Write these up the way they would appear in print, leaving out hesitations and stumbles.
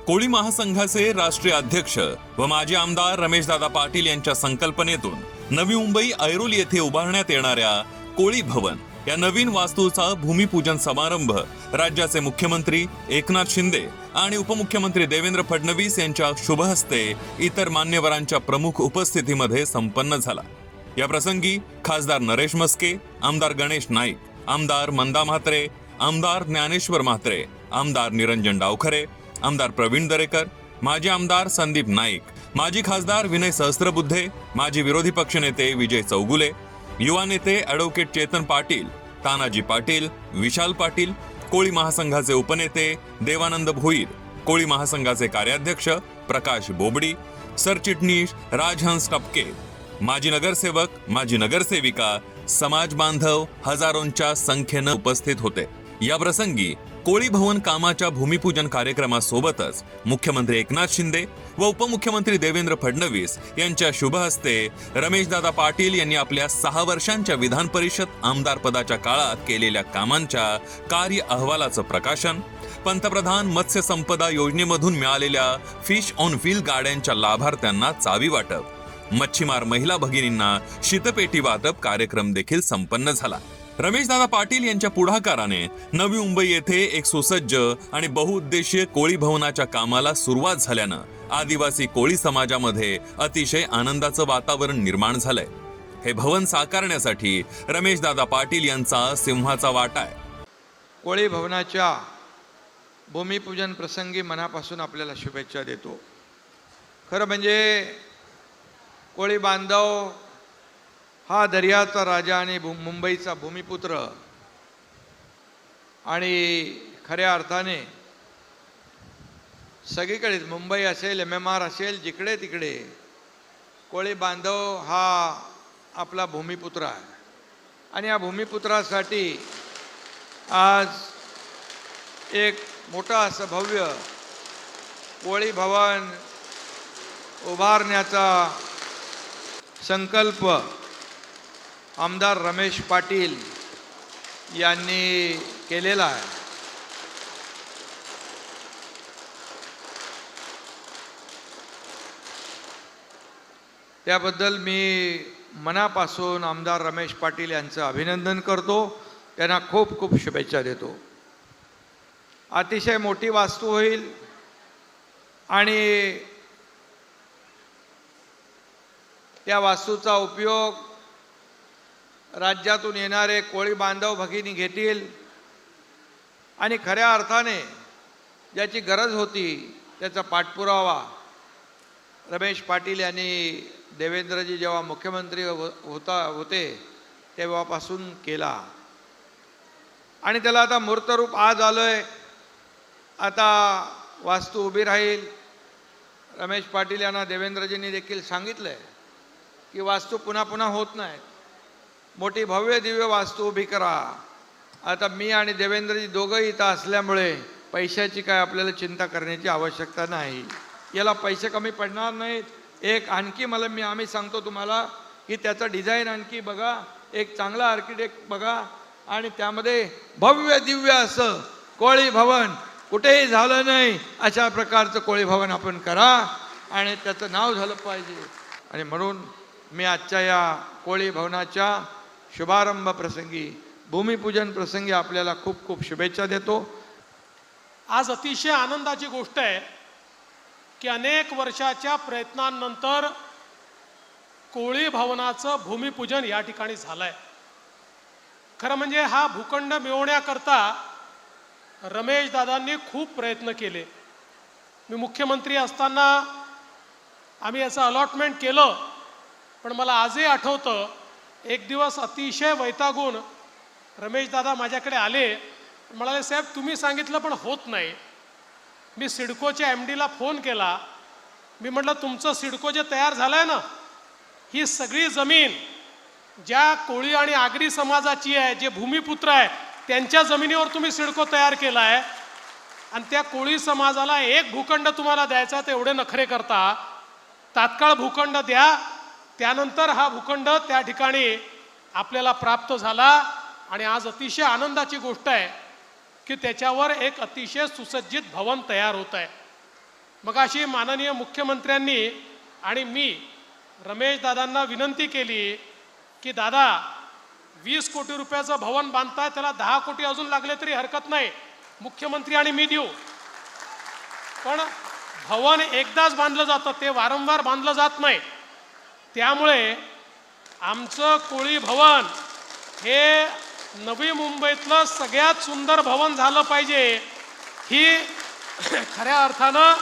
कोळी महासंघाचे राष्ट्रीय अध्यक्ष व माजी आमदार रमेशदादा पाटील यांच्या संकल्पनेतून नवी मुंबई ऐरोली येथे उभारण्यात येणाऱ्या कोळी भवन या नवीन वास्तूचा भूमिपूजन समारंभ राज्याचे मुख्यमंत्री एकनाथ शिंदे आणि उपमुख्यमंत्री देवेंद्र फडणवीस यांच्या शुभहस्ते इतर मान्यवरांच्या प्रमुख उपस्थितीमध्ये संपन्न झाला। या प्रसंगी खासदार नरेश मस्के, आमदार गणेश नाईक, आमदार मंदा म्हात्रे, आमदार ज्ञानेश्वर म्हात्रे, आमदार निरंजन डावखरे, आमदार प्रवीण दरेकर, माजी आमदार संदीप नाईक, माजी खासदार विनय सहस्त्रबुद्धे, माजी विरोधी पक्षनेते विजय चौगुले, युवा नेते ॲडव्होकेट चेतन पाटील, तानाजी पाटील, विशाल पाटील, कोळी महासंघाचे उपनेते देवानंद भोईर, कोळी महासंघाचे कार्याध्यक्ष प्रकाश बोबडी, सरचिटणीस राजहंस टपके, माजी नगरसेवक, माजी नगरसेविका, समाज बांधव हजारोंच्या संख्येने उपस्थित होते। या प्रसंगी कोळी भवन कामाच्या भूमिपूजन कार्यक्रमासोबतच मुख्यमंत्री एकनाथ शिंदे व उपमुख्यमंत्री देवेंद्र फडणवीस यांच्या शुभ हस्ते रमेशदादा पाटील यांनी आपल्या 6 वर्षांच्या विधान परिषद आमदार पदाच्या काळात केलेल्या कामांच्या कार्य अहवालाचं प्रकाशन, पंतप्रधान मत्स्य संपदा योजनेमधून मिळालेल्या फिश ऑन व्हील गाड्यांच्या लाभार्थ्यांना चावी वाटप, मच्छीमार महिला भगिनींना शीतपेटी वाटप कार्यक्रम देखील संपन्न झाला। रमेशदादा पाटील यांच्या पुढाकाराने नवी मुंबई येथे एक सुसज्ज आणि बहुउद्देशीय कोळी भवनाच्या कामाला सुरुवात झाल्यानं आदिवासी कोळी समाजामध्ये अतिशय आनंदाचं वातावरण निर्माण झालंय। हे भवन साकारण्यासाठी रमेशदादा पाटील यांचा सिंहाचा वाटा आहे। कोळी भवनाच्या भूमिपूजन प्रसंगी मनापासून आपल्याला शुभेच्छा देतो। खरं म्हणजे कोळी बांधव हा दर्याचा राजा आणि मुंबईचा भूमिपुत्र आणि खऱ्या अर्थाने सगळीकडेच मुंबई असेल, MMR असेल, जिकडे तिकडे कोळी बांधव हा आपला भूमिपुत्र आहे। आणि या भूमिपुत्रासाठी आज एक मोठा असं भव्य कोळी भवन उभारण्याचा संकल्प आमदार रमेश पाटील यांनी केलेला आहे। त्याबद्दल मी मनापासून आमदार रमेश पाटील यांचं अभिनंदन करतो, त्यांना खूप खूप शुभेच्छा देतो। अतिशय मोठी वास्तू होईल आणि त्या वास्तूचा उपयोग राज्यातून येणारे कोळी बांधव भगिनी घेतील आणि खऱ्या अर्थाने ज्याची गरज होती त्याचा पाठपुरावा रमेश पाटील यांनी देवेंद्रजी जेव्हा मुख्यमंत्री होते तेव्हापासून केला आणि त्याला आता मूर्तरूप आज आलोय। आता वास्तू उभी राहील। रमेश पाटील यांना देवेंद्रजींनी देखील सांगितलंय की वास्तू पुन्हा पुन्हा होत नाही, मोठी भव्य दिव्य वास्तू उभी करा। आता मी आणि देवेंद्रजी दोघंही इथं असल्यामुळे पैशाची काय आपल्याला चिंता करण्याची आवश्यकता नाही। याला पैसे कमी पडणार नाहीत। एक आणखी आम्ही सांगतो तुम्हाला की त्याचं डिझाईन आणखी बघा, एक चांगला आर्किटेक्ट बघा आणि त्यामध्ये भव्य दिव्य असं कोळी भवन कुठेही झालं नाही अशा प्रकारचं कोळी भवन आपण करा आणि त्याचं नाव झालं पाहिजे। आणि म्हणून मी आजच्या या कोळी भवनाच्या शुभारंभ प्रसंगी, भूमिपूजन प्रसंगी आपल्याला खूप खूप शुभेच्छा देतो। आज अतिशय आनंदाची गोष्ट आहे की अनेक वर्षाच्या प्रयत्नांनंतर कोळी भवनाचं भूमिपूजन या ठिकाणी झालंय। खरं म्हणजे हा भूखंड मिळवण्याकरता रमेश दादांनी खूप प्रयत्न केले। मी मुख्यमंत्री असताना आम्ही याचं अलॉटमेंट केलं, पण मला आजही आठवतं एक दिवस अतिशय वैतागून रमेश दादा माझ्याकडे आले, म्हणाले साहेब तुम्ही सांगितलं पण होत नाही। मी सिडकोच्या MDला फोन केला, मी म्हटलं तुमचं सिडको जे तयार झालं आहे ना, ही सगळी जमीन ज्या कोळी आणि आगरी समाजाची आहे, जे भूमिपुत्र आहे त्यांच्या जमिनीवर तुम्ही सिडको तयार केला आहे आणि त्या कोळी समाजाला एक भूखंड तुम्हाला द्यायचा तर एवढे नखरे करता, तात्काळ भूखंड द्या। त्यानंतर हा भूखंड त्या ठिकाणी आपल्याला प्राप्त झाला आणि आज अतिशय आनंदाची गोष्ट आहे की त्याच्यावर एक अतिशय सुसज्जित भवन तयार होत आहे। मगाशी माननीय मुख्यमंत्र्यांनी आणि मी रमेश दादांना विनंती केली की दादा 20 कोटी रुपयाचं भवन बांधताय, त्याला 10 कोटी अजून लागले तरी हरकत नाही, मुख्यमंत्री आणि मी देऊ. पण भवन एकदाच बांधलं जातं, ते वारंवार बांधलं जात नाही. त्यामुळे आमचं कोळी भवन हे नवी मुंबईतलं सगळ्यात सुंदर भवन झालं पाहिजे, ही खऱ्या अर्थानं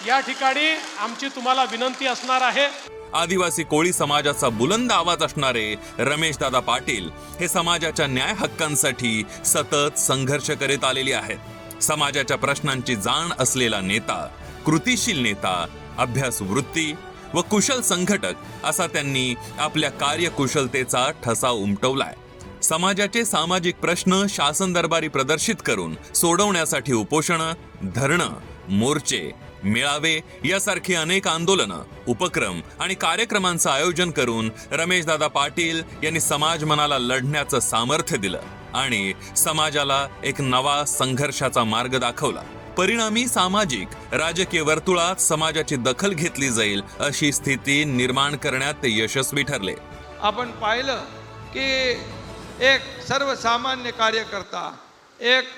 या ठिकाणी आमची तुम्हाला विनंती असणार आहे. आदिवासी कोळी समाजाचा बुलंद आवाज असणारे रमेशदादा पाटील हे समाजाच्या न्याय हक्कांसाठी सतत संघर्ष करीत आलेले आहेत. समाजाच्या प्रश्नांची जाण असलेला नेता, कृतिशील नेता, अभ्यास वृत्ती व कुशल संघटक असा त्यांनी आपल्या कार्यकुशलतेचा ठसा उमटवलाय. समाजाचे सामाजिक प्रश्न शासन दरबारी प्रदर्शित करून सोडवण्यासाठी उपोषणं, धरणं, मोर्चे, मेळावे यासारखी अनेक आंदोलनं, उपक्रम आणि कार्यक्रमांचं आयोजन करून रमेशदादा पाटील यांनी समाज मनाला लढण्याचं सामर्थ्य दिलं आणि समाजाला एक नवा संघर्षाचा मार्ग दाखवला. परिणामी सामाजिक राजकीय वर्तुळात समाजाची दखल घेतली जाईल अशी स्थिती निर्माण करण्यात ते यशस्वी ठरले. आपण पाहिलं की एक सर्वसामान्य कार्यकर्ता, एक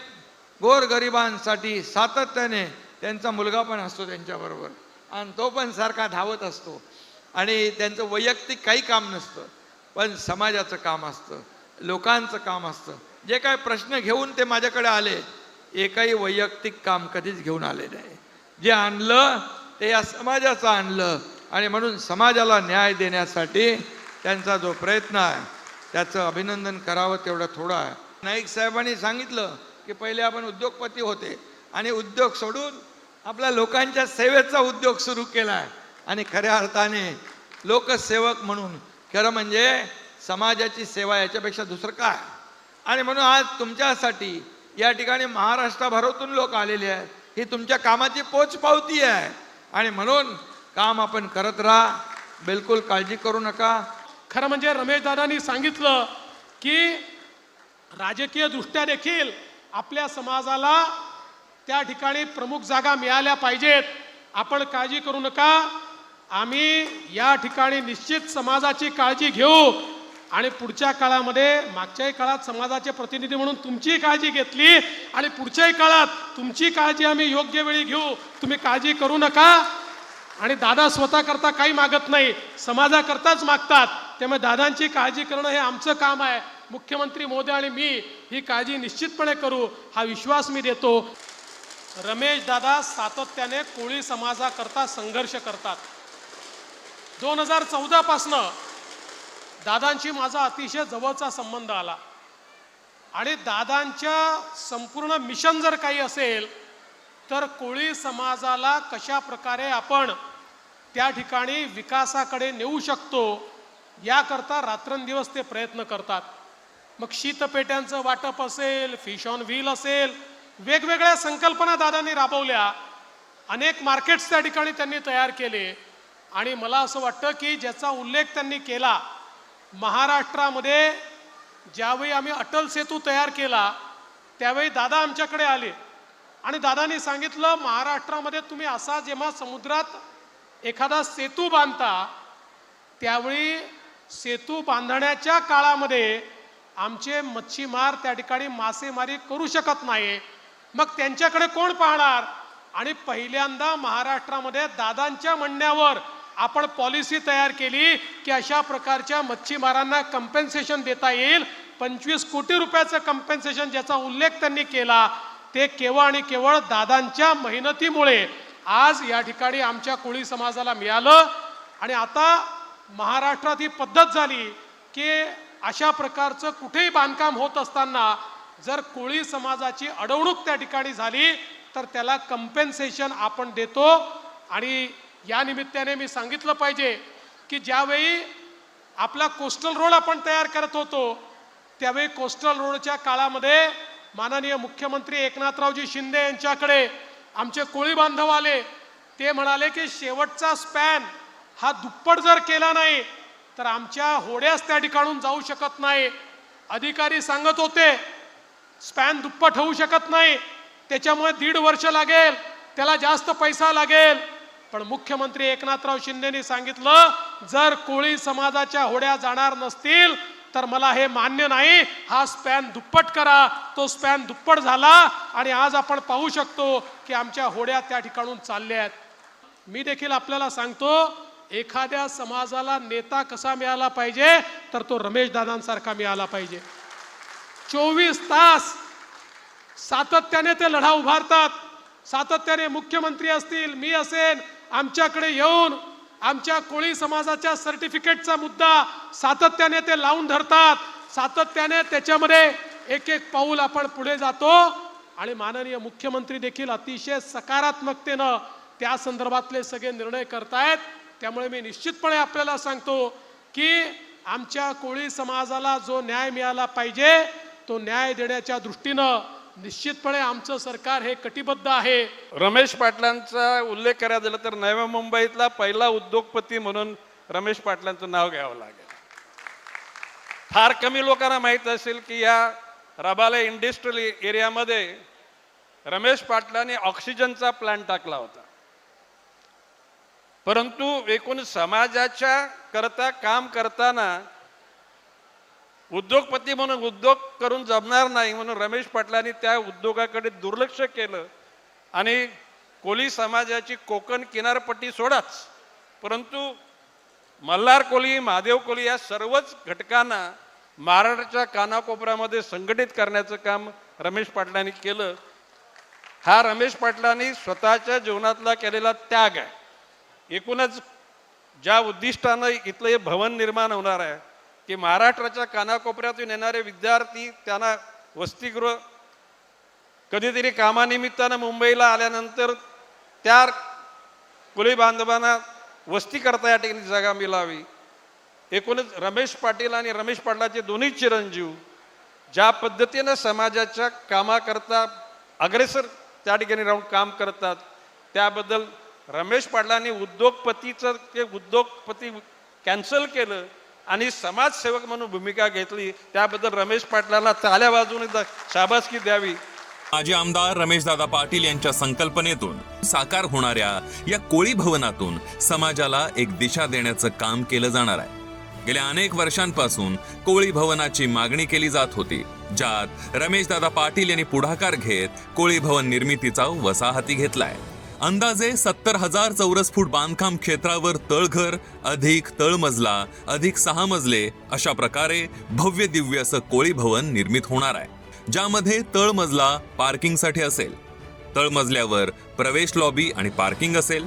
गोरगरिबांसाठी सातत्याने त्यांचा मुलगा पण असतो त्यांच्याबरोबर आणि तो पण सारखा धावत असतो आणि त्यांचं वैयक्तिक काही काम नसतं, पण समाजाचं काम असतं, लोकांचं काम असतं. जे काही प्रश्न घेऊन ते माझ्याकडे आले, एकही वैयक्तिक काम कधीच घेऊन आले नाही. जे आणलं ते या समाजाचं आणलं आणि म्हणून समाजाला न्याय देण्यासाठी त्यांचा जो प्रयत्न आहे त्याचं अभिनंदन करावं तेवढं थोडं आहे. नाईक साहेबांनी सांगितलं की पहिले आपण उद्योगपती होते आणि उद्योग सोडून आपल्या लोकांच्या सेवेचा उद्योग सुरू केला आहे आणि खऱ्या अर्थाने लोकसेवक म्हणून खरं म्हणजे समाजाची सेवा याच्यापेक्षा दुसरं काय. आणि म्हणून आज तुमच्यासाठी या ठिकाणी महाराष्ट्राभरातून लोक आलेले आहेत. ही तुमच्या कामाची पोचपावती आहे आणि म्हणून काम आपण करत राहा, बिलकुल काळजी करू नका. खरं म्हणजे रमेश दादांनी सांगितलं की राजकीय दृष्ट्या देखील आपल्या समाजाला त्या ठिकाणी प्रमुख जागा मिळाल्या पाहिजेत. आपण काळजी करू नका, आम्ही या ठिकाणी निश्चित समाजाची काळजी घेऊ आणि पुढच्या काळामध्ये, मागच्याही काळात समाजाचे प्रतिनिधी म्हणून तुमची काळजी घेतली आणि पुढच्याही काळात तुमची काळजी आम्ही योग्य वेळी घेऊ. तुम्ही काळजी करू नका. आणि दादा स्वतः करता काही मागत नाही, समाजाकरताच मागतात. त्यामुळे दादांची काळजी करणं हे आमचं काम आहे. मुख्यमंत्री महोदय आणि मी ही काळजी निश्चितपणे करू, हा विश्वास मी देतो. रमेश दादा सातत्याने कोळी समाजाकरता संघर्ष करतात. 2014 पासनं दादांशी माझा अतिशय जवळचा संबंध आला आणि दादांच्या संपूर्ण मिशन जर काही असेल तर कोळी समाजाला कशा प्रकारे आपण त्या ठिकाणी विकासाकडे नेऊ शकतो याकरता रात्रंदिवस ते प्रयत्न करतात. मग शीतपेट्यांचं वाटप असेल, फिश ऑन व्हील असेल, वेगवेगळ्या संकल्पना दादांनी राबवल्या. अनेक मार्केट्स त्या ठिकाणी त्यांनी तयार केले आणि मला असं वाटतं की ज्याचा उल्लेख त्यांनी केला, महाराष्ट्रामध्ये ज्यावेळी आम्ही अटल सेतू तयार केला त्यावेळी दादा आमच्याकडे आले आणि दादांनी सांगितलं, महाराष्ट्रामध्ये तुम्ही असा जेव्हा समुद्रात एखादा सेतू बांधता त्यावेळी सेतू बांधण्याच्या काळामध्ये आमचे मच्छीमार त्या ठिकाणी मासेमारी करू शकत नाही, मग त्यांच्याकडे कोण पाहणार. आणि पहिल्यांदा महाराष्ट्रामध्ये दादांच्या म्हणण्यावर आपण पॉलिसी तयार केली की अशा प्रकारच्या मच्छीमारांना कंपेन्सेशन देता येईल. 25 कोटी रुपयाचं कंपेन्सेशन ज्याचा उल्लेख त्यांनी केला ते केवळ आणि केवळ दादांच्या मेहनतीमुळे आज या ठिकाणी आमच्या कोळी समाजाला मिळालं. आणि आता महाराष्ट्रात ही पद्धत झाली की अशा प्रकारचं कुठेही बांधकाम होत असताना जर कोळी समाजाची अडवणूक त्या ठिकाणी झाली तर त्याला कंपेन्सेशन आपण देतो. आणि या निमित्ताने मी सांगितलं पाहिजे की ज्यावेळी आपला कोस्टल रोड आपण तयार करत होतो त्यावेळी कोस्टल रोडच्या काळामध्ये माननीय मुख्यमंत्री एकनाथरावजी शिंदे यांच्याकडे आमचे कोळी बांधव आले. ते म्हणाले की शेवटचा स्पॅन हा दुप्पट जर केला नाही तर आमच्या होड्याच त्या ठिकाणून जाऊ शकत नाही. अधिकारी सांगत होते स्पॅन दुप्पट होऊ शकत नाही, त्याच्यामुळे 1.5 वर्ष लागेल, त्याला जास्त पैसा लागेल. पण मुख्यमंत्री एकनाथराव शिंदेनी सांगितलं, जर कोळी समाजाच्या होड्या जाणार नसतील तर मला हे मान्य नाही, हा स्पॅन दुप्पट करा. तो स्पॅन दुप्पट झाला आणि आज आपण पाहू शकतो की आमच्या होड्या त्या ठिकाणून चालल्या आहेत. मी देखील आपल्याला सांगतो, एखाद्या समाजाला नेता कसा मिळाला पाहिजे तर तो रमेश दादांसारखा मिळाला पाहिजे. 24 तास सातत्याने ते लढा उभारतात, सातत्याने मुख्यमंत्री असतील, मी असेन, आमच्याकडे येऊन आमच्या कोळी समाजाच्या सर्टिफिकेटचा मुद्दा सातत्याने ते लावून धरतात, सातत्याने त्याच्यामध्ये एक एक पाऊल आपण पुढे जातो आणि माननीय मुख्यमंत्री देखील अतिशय सकारात्मकतेनं त्या संदर्भातले सगळे निर्णय करतायत. त्यामुळे मी निश्चितपणे आपल्याला सांगतो की आमच्या कोळी समाजाला जो न्याय मिळाला पाहिजे तो न्याय देण्याच्या दृष्टीनं निश्चितपणे आमचं सरकार हे कटिबद्ध आहे. रमेश पाटलांचा उल्लेख करायचा झाला तर नव्या मुंबईतला पहिला उद्योगपती म्हणून रमेश पाटलांचं नाव घ्यावं लागेल. फार कमी लोकांना माहीत असेल की या रबाले इंडस्ट्रियल एरियामध्ये रमेश पाटलांनी ऑक्सिजनचा प्लांट टाकला होता. परंतु एकूण समाजाच्या करता काम करताना उद्योगपती म्हणून उद्योग करून जमणार नाही म्हणून रमेश पाटलांनी त्या उद्योगाकडे दुर्लक्ष केलं आणि कोळी समाजाची कोकण किनारपट्टी सोडाच, परंतु मल्हार कोळी, महादेव कोळी या सर्वच घटकांना महाराष्ट्राच्या कानाकोपऱ्यामध्ये संघटित करण्याचं काम रमेश पाटलांनी केलं. हा रमेश पाटलांनी स्वतःच्या जीवनातला केलेला त्याग आहे. एकूणच ज्या उद्दिष्टानं इथलं हे भवन निर्माण होणार आहे की महाराष्ट्राच्या कानाकोपऱ्यातून येणारे विद्यार्थी त्यांना वसतिगृह कधीतरी कामानिमित्तानं मुंबईला आल्यानंतर त्या कोळी बांधवांना वस्ती करता या ठिकाणी जागा मिळावी. एकूणच रमेश पाटील आणि रमेश पाटलाचे दोन्ही चिरंजीव ज्या पद्धतीनं समाजाच्या कामाकरता अग्रेसर त्या ठिकाणी राहून काम करतात त्याबद्दल रमेश पाटलांनी उद्योगपतीचं ते उद्योगपती कॅन्सल केलं आणि समाजसेवक म्हणून भूमिका घेतली, त्याबद्दल रमेश पाटलांना ताल्या वाजवून शाबासकी द्यावी. माजी आमदार रमेशदादा पाटील यांच्या संकल्पनेतून साकार होणाऱ्या या कोळी भवनातून समाजाला एक दिशा देण्याचं काम केलं जाणार आहे. गेल्या अनेक वर्षांपासून कोळी भवनाची मागणी केली जात होती, ज्यात रमेशदादा पाटील यांनी पुढाकार घेत कोळी भवन निर्मितीचा वसा हाती घेतलाय. अंदाजे 70,000 चौरस फूट बांधकाम क्षेत्रावर तळघर अधिक तळमजला अधिक 6 मजले अशा प्रकारे भव्य दिव्य असं कोळी भवन निर्मित होणार आहे, ज्यामध्ये तळमजला पार्किंगसाठी असेल, तळमजल्यावर प्रवेश लॉबी आणि पार्किंग असेल,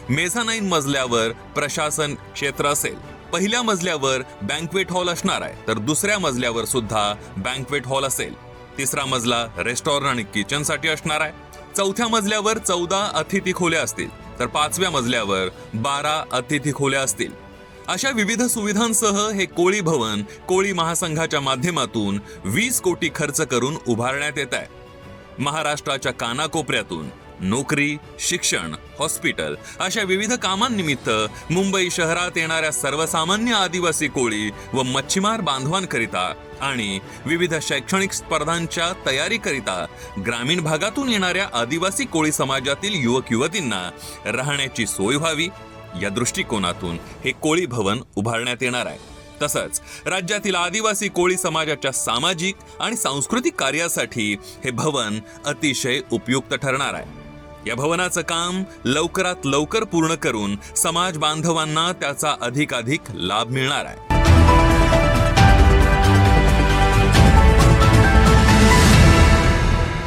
मेझानाईन मजल्यावर प्रशासन क्षेत्र असेल, पहिल्या मजल्यावर बँक्वेट हॉल असणार आहे तर दुसऱ्या मजल्यावर सुद्धा बँक्वेट हॉल असेल, तिसरा मजला रेस्टॉरंट आणि किचनसाठी असणार आहे, चौथ्या मजल्यावर 14 अतिथी खोल्या असतील तर 5व्या मजल्यावर 12 अतिथी खोल्या असतील. अशा विविध सुविधांसह हे कोळी भवन कोळी महासंघाच्या माध्यमातून 20 कोटी खर्च करून उभारण्यात येत आहे. महाराष्ट्राच्या कानाकोपऱ्यातून नोकरी, शिक्षण, हॉस्पिटल अशा विविध कामांनिमित्त मुंबई शहरात येणाऱ्या सर्वसामान्य आदिवासी कोळी व मच्छीमार बांधवांकरिता आणि विविध शैक्षणिक स्पर्धांच्या तयारीकरिता ग्रामीण भागातून येणाऱ्या आदिवासी कोळी समाजातील युवक युवतींना राहण्याची सोय व्हावी या दृष्टिकोनातून हे कोळी भवन उभारण्यात येणार आहे. तसंच राज्यातील आदिवासी कोळी समाजाच्या सामाजिक आणि सांस्कृतिक कार्यासाठी हे भवन अतिशय उपयुक्त ठरणार आहे. या भवनाचं काम लवकरात लवकर पूर्ण करून समाज बांधवांना त्याचा अधिकाधिक लाभ मिळणार आहे.